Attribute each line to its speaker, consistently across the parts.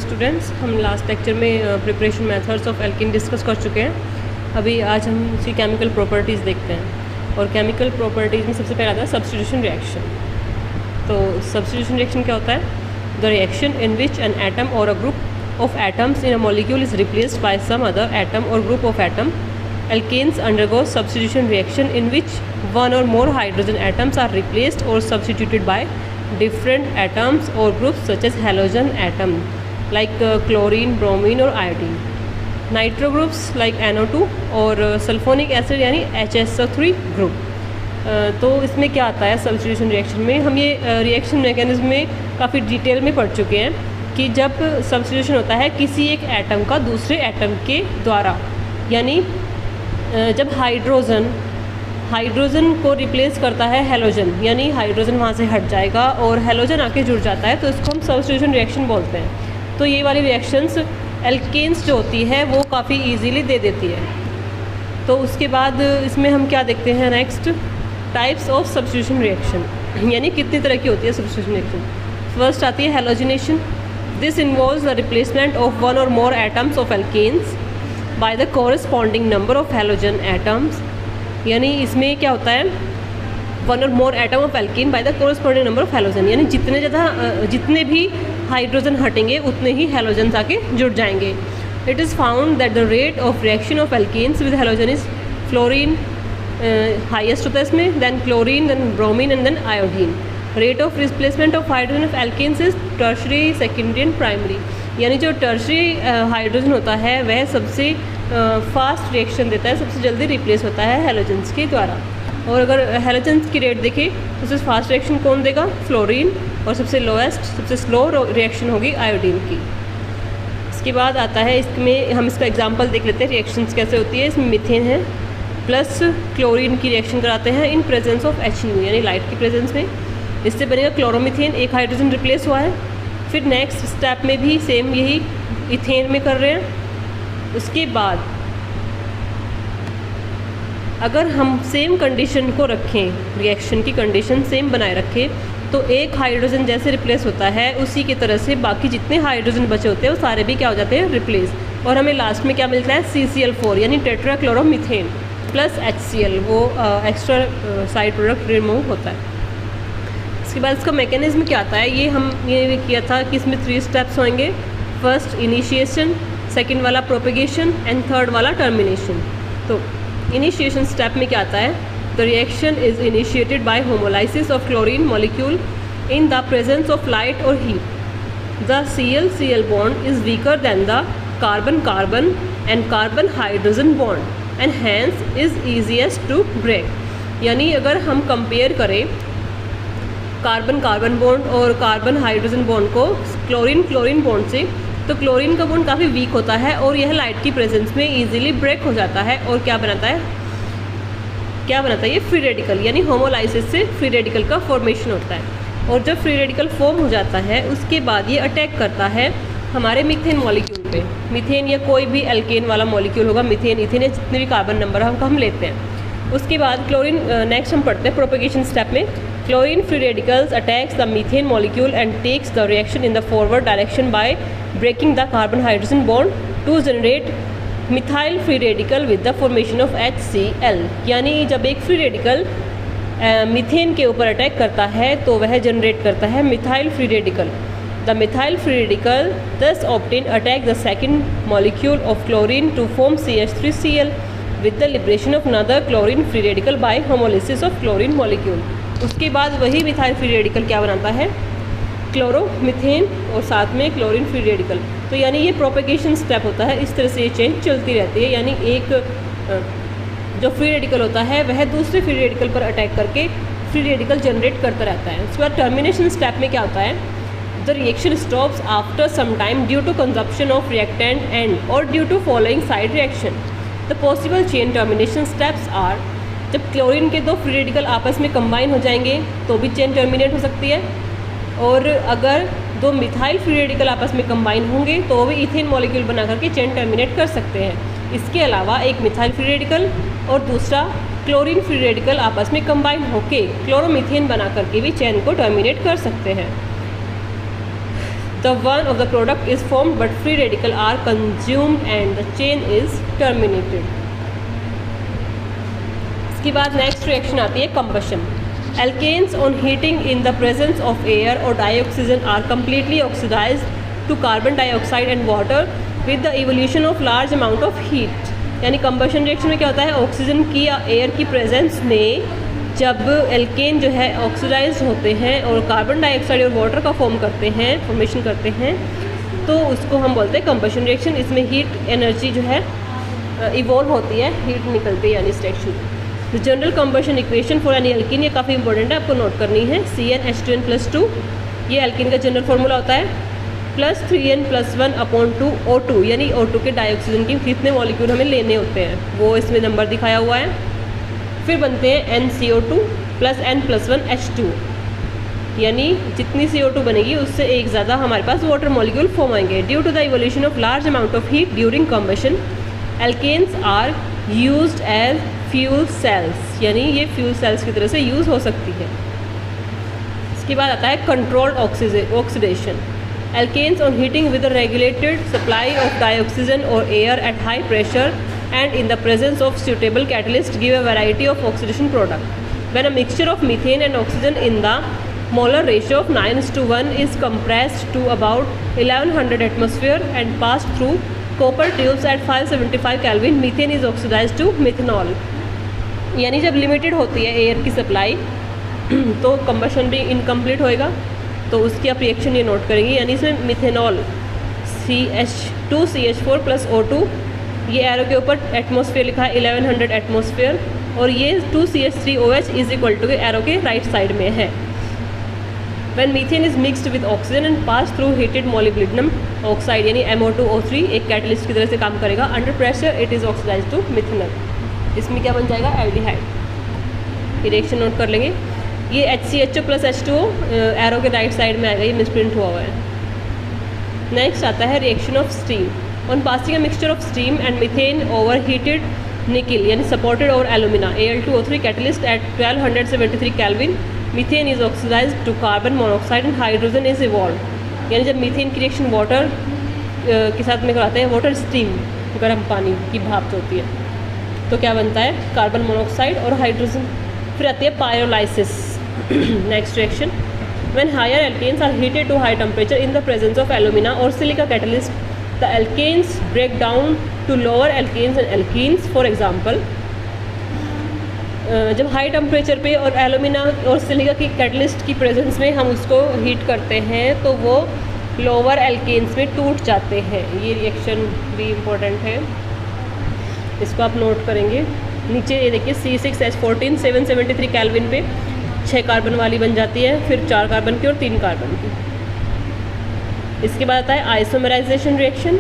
Speaker 1: Students, हम last lecture में preparation methods of alkene discuss कर चुके हैं। अभी आज हम इसकी केमिकल प्रॉपर्टीज़ देखते हैं और केमिकल प्रॉपर्टीज़ में सबसे पहले आता है सब्स्टिट्यूशन रिएक्शन। तो सब्स्टिट्यूशन रिएक्शन क्या होता है? The reaction in which an atom और a group of atoms in a molecule is replaced by some other atom और group of atom. Alkanes undergo substitution reaction in which one or more hydrogen atoms are replaced or substituted by different atoms or groups such as halogen atom like chlorine, bromine or iodine. Nitro groups like NO2 और sulphonic acid यानी HSO3 group. तो इसमें क्या आता है substitution reaction में? हम ये रिएक्शन मैकेनिज्म में काफ़ी डिटेल में पढ़ चुके हैं कि जब सब्स्टिट्यूशन होता है किसी एक एटम का दूसरे एटम के द्वारा, यानी जब हाइड्रोजन को रिप्लेस करता है हेलोजन, यानी हाइड्रोजन वहाँ से हट जाएगा और हेलोजन आके जुड़ जाता है, तो इसको हम सब्स्टिट्यूशन रिएक्शन बोलते हैं। तो ये वाली रिएक्शंस एल्केन्स जो होती है वो काफ़ी इजीली दे देती है। तो उसके बाद इसमें हम क्या देखते हैं next, types of substitution reaction, यानी कितनी तरह की होती है सब्स्टिट्यूशन रिएक्शन। फर्स्ट आती है halogenation. This involves the replacement of one और more atoms of alkanes by the corresponding number of halogen atoms, यानी इसमें क्या होता है, वन और more atom of alkene by the corresponding number of halogen, यानी जितने भी हाइड्रोजन हटेंगे उतने ही हेलोजन आके जुड़ जाएंगे। It is found that the rate of reaction of alkenes with halogen is fluorine highest होता है इसमें, then chlorine, then bromine and then iodine. Rate of replacement of hydrogen of alkenes is tertiary, secondary and primary, यानी जो tertiary hydrogen होता है वह सबसे fast reaction देता है, सबसे जल्दी रिप्लेस होता है हेलोजन्स के द्वारा। और अगर हेलोजन्स की रेट देखें तो सबसे फास्ट रिएक्शन कौन देगा? फ्लोरीन, और सबसे लोएस्ट, सबसे स्लो रिएक्शन होगी आयोडीन की। इसके बाद आता है, इसमें हम इसका एग्जांपल देख लेते हैं रिएक्शंस कैसे होती है। इसमें मीथेन है प्लस क्लोरीन की रिएक्शन कराते हैं इन प्रेजेंस ऑफ HNO, यानी लाइट की प्रेजेंस में। इससे बनेगा क्लोरोमीथेन, एक हाइड्रोजन रिप्लेस हुआ है। फिर नेक्स्ट स्टेप में भी सेम यही इथेन में कर रहे हैं। उसके बाद अगर हम सेम कंडीशन को रखें, रिएक्शन की कंडीशन सेम बनाए रखें, तो एक हाइड्रोजन जैसे रिप्लेस होता है उसी की तरह से बाकी जितने हाइड्रोजन बचे होते हैं वो सारे भी क्या हो जाते हैं? रिप्लेस। और हमें लास्ट में क्या मिलता है? CCl4 यानी टेट्राक्लोरोमीथेन प्लस HCl, वो एक्स्ट्रा साइड प्रोडक्ट रिमूव होता है। इसके बाद इसका मैकेनिज्म क्या आता है, ये किया था कि इसमें 3 स्टेप्स होंगे। फर्स्ट इनिशिएशन, सेकंड वाला प्रोपेगेशन एंड थर्ड वाला टर्मिनेशन। तो इनिशिएशन स्टेप में क्या आता है? The reaction is initiated by homolysis of chlorine molecule in the presence of light और heat. The Cl-Cl bond is weaker than the carbon carbon and carbon hydrogen bond and hence is easiest to break. यानी अगर हम compare करें carbon carbon bond और carbon hydrogen bond को chlorine bond से, तो chlorine का बॉन्ड काफ़ी वीक होता है और यह लाइट की प्रेजेंस में इजीली ब्रेक हो जाता है और क्या बनाता है ये फ्री रेडिकल, यानी होमोलाइसिस से फ्री रेडिकल का फॉर्मेशन होता है। और जब फ्री रेडिकल फॉर्म हो जाता है उसके बाद ये अटैक करता है हमारे मीथेन मॉलिक्यूल पे। मीथेन या कोई भी एल्केन वाला मॉलिक्यूल होगा, मीथेन, इथेन या जितने भी कार्बन नंबर हम लेते हैं। उसके बाद क्लोरीन, नेक्स्ट हम पढ़ते हैं प्रोपेगेशन स्टेप में। Chlorine free radicals attacks the methane molecule and takes the reaction in the forward direction by breaking the carbon-hydrogen bond to generate methyl free radical with the formation of HCl। यानी जब एक free radical methane के ऊपर attack करता है तो वह generate करता है methyl free radical. The methyl free radical thus obtained attack the second molecule of chlorine to form CH3Cl with the liberation of another chlorine free radical by homolysis of chlorine molecule। उसके बाद वही methyl free radical क्या बनाता है? Chloromethane और साथ में chlorine free radical. तो यानी ये प्रोपेगेशन स्टेप होता है, इस तरह से ये चेंज चलती रहती है, यानी एक जो फ्री रेडिकल होता है वह दूसरे फ्री रेडिकल पर अटैक करके फ्री रेडिकल जनरेट करता रहता है। उसके बाद टर्मिनेशन स्टेप में क्या होता है? The reaction stops after some time due to consumption of reactant and और due to following side reaction. The possible chain termination steps are, जब क्लोरीन के 2 फ्री रेडिकल आपस में कंबाइन हो जाएंगे तो भी चेन टर्मिनेट हो सकती है, और अगर 2 मिथाइल फ्री रेडिकल आपस में कंबाइन होंगे तो वो भी इथेन मॉलिक्यूल बना करके चेन टर्मिनेट कर सकते हैं। इसके अलावा एक मिथाइल फ्री रेडिकल और दूसरा क्लोरीन फ्री रेडिकल आपस में कंबाइन होकर क्लोरोमीथेन बना करके भी चेन को टर्मिनेट कर सकते हैं। the one of the product is formed but free radical are consumed and the chain is terminated. इसके बाद नेक्स्ट रिएक्शन आती है combustion. Alkanes on heating in the presence of air or dioxygen are completely oxidized to carbon dioxide and water with the evolution of large amount of heat. यानी combustion reaction में क्या होता है, oxygen की या air की presence में जब एल्केन जो है ऑक्सीडाइज होते हैं और कार्बन डाइऑक्साइड और वाटर का फॉर्मेशन करते हैं, तो उसको हम बोलते हैं कंबशन रिएक्शन. इसमें हीट एनर्जी जो है इवॉल्व होती है, हीट निकलती है यानी reaction. The general combustion equation for any alkene, ये काफ़ी इंपॉर्टेंट है, आपको नोट करनी है. CnH2n+2 ये एल्कीन का जनरल फार्मूला होता है, प्लस 3n+1/2 O2, यानी O2 के डाइऑक्सीजन की कितने मॉलिक्यूल हमें लेने होते हैं वो इसमें नंबर दिखाया हुआ है. फिर बनते हैं NCO2 प्लस n+1 H2, यानी जितनी CO2 बनेगी उससे एक ज़्यादा हमारे पास वाटर मॉलिक्यूल फॉर्म आएंगे. Due to the evolution of large amount of heat during combustion, alkanes are used as fuel cells, यानी ये फ्यूल सेल्स की तरह से यूज़ हो सकती है. इसके बाद आता है controlled oxidation. Alkanes on heating with a regulated supply of dioxygen or air at high pressure and in the presence of suitable catalyst give a variety of oxidation product. When a mixture of methane and oxygen in the molar ratio of 9:1 is compressed to about 1100 atmosphere and passed through copper tubes at 575 Kelvin, methane is oxidized to methanol. यानी जब limited होती है air की supply तो combustion भी incomplete होएगा, तो उसकी आप रिएक्शन ये नोट करेंगे. यानी इसमें मिथेनॉल CH2CH4 प्लस O2, ये एरो के ऊपर एटमॉस्फेयर लिखा है 1100 एटमॉस्फेयर, और ये 2CH3OH is equal to arrow के राइट साइड में है. When methane is mixed with oxygen and passed through heated molybdenum oxide यानी MO2O3 एक कैटलिस्ट की तरह से काम करेगा. Under pressure it is oxidise to methanol. इसमें क्या बन जाएगा, एल्डिहाइड. रिएक्शन नोट कर लेंगे. ये HCHO प्लस H2O एरो के राइट साइड में आएगा, ये मिसप्रिंट हुआ हुआ है. नेक्स्ट आता है reaction of steam. On passing a mixture of steam and methane over heated nickel यानी सपोर्टेड और alumina Al2O3 catalyst at 1273 Kelvin, methane is oxidise to carbon monoxide and hydrogen is evolve. यानी जब methane की reaction water के साथ में कराते हैं, वाटर स्टीम गर्म पानी की भाप जो होती है, तो क्या बनता है, कार्बन मोनोऑक्साइड और हाइड्रोजन. फिर आती है pyrolysis. Next reaction. When higher alkanes are heated to high temperature in the presence of alumina और silica catalyst, the alkanes break down to lower alkanes and alkenes. For example, जब high temperature पे और alumina और silica की catalyst की presence में हम उसको हीट करते हैं तो वो लोअर एल्केन्स में टूट जाते हैं. ये रिएक्शन भी इम्पोर्टेंट है, इसको आप नोट करेंगे. नीचे ये देखिए C6H14 773 केल्विन पे 6 कार्बन वाली बन जाती है, फिर 4 कार्बन की और 3 कार्बन की. इसके बाद आता है isomerisation reaction.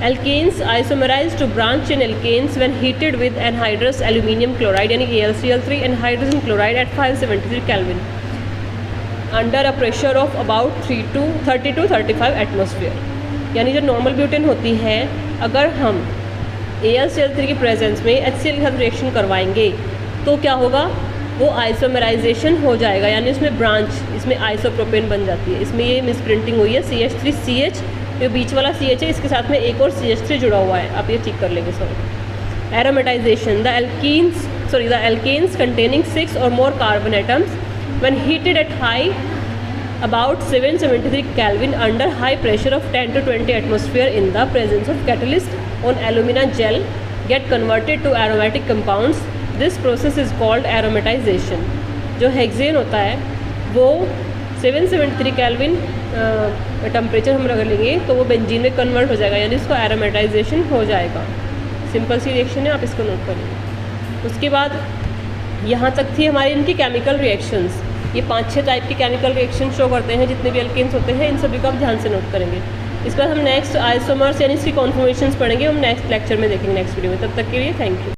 Speaker 1: Alkanes isomerise to branch in alkanes when heated with anhydrous aluminium chloride यानी AlCl3 and hydrogen chloride at 573 Kelvin under a pressure of about 30 to 35 atmosphere. यानी जो नॉर्मल ब्यूटेन होती है, अगर हम AlCl3 की प्रेजेंस में HCl के साथ रिएक्शन करवाएंगे तो क्या होगा, वो आइसोमराइजेशन हो जाएगा, यानी इसमें ब्रांच, इसमें आइसोप्रोपेन बन जाती है. इसमें ये मिसप्रिंटिंग हुई है, CH3CH जो बीच वाला CH है, इसके साथ में एक और CH3 जुड़ा हुआ है, आप ये ठीक कर लेंगे. Sorry. Aromatization. The alkanes containing 6 or more carbon atoms when heated at high about 773 Kelvin under high pressure of 10 to 20 atmosphere in the presence of catalyst on alumina gel get converted to aromatic compounds. This process is called aromatization. जो hexane होता है वो 773 Kelvin temperature हम अगर लेंगे तो वो benzene में कन्वर्ट हो जाएगा, यानी इसको एरोमेटाइजेशन हो जाएगा. सिंपल सी रिएक्शन है, आप इसको नोट करें. उसके बाद यहाँ तक थी हमारी इनकी केमिकल रिएक्शंस. ये 5-6 टाइप की केमिकल रिएक्शन शो करते हैं, जितने भी एल्केन्स होते हैं इन सभी को आप ध्यान से नोट करेंगे. इसके बाद हम नेक्स्ट आइसोमर्स यानी इसकी कॉन्फॉर्मेशंस पढ़ेंगे, हम नेक्स्ट लेक्चर में देखेंगे, नेक्स्ट वीडियो में. तब तक के लिए थैंक यू.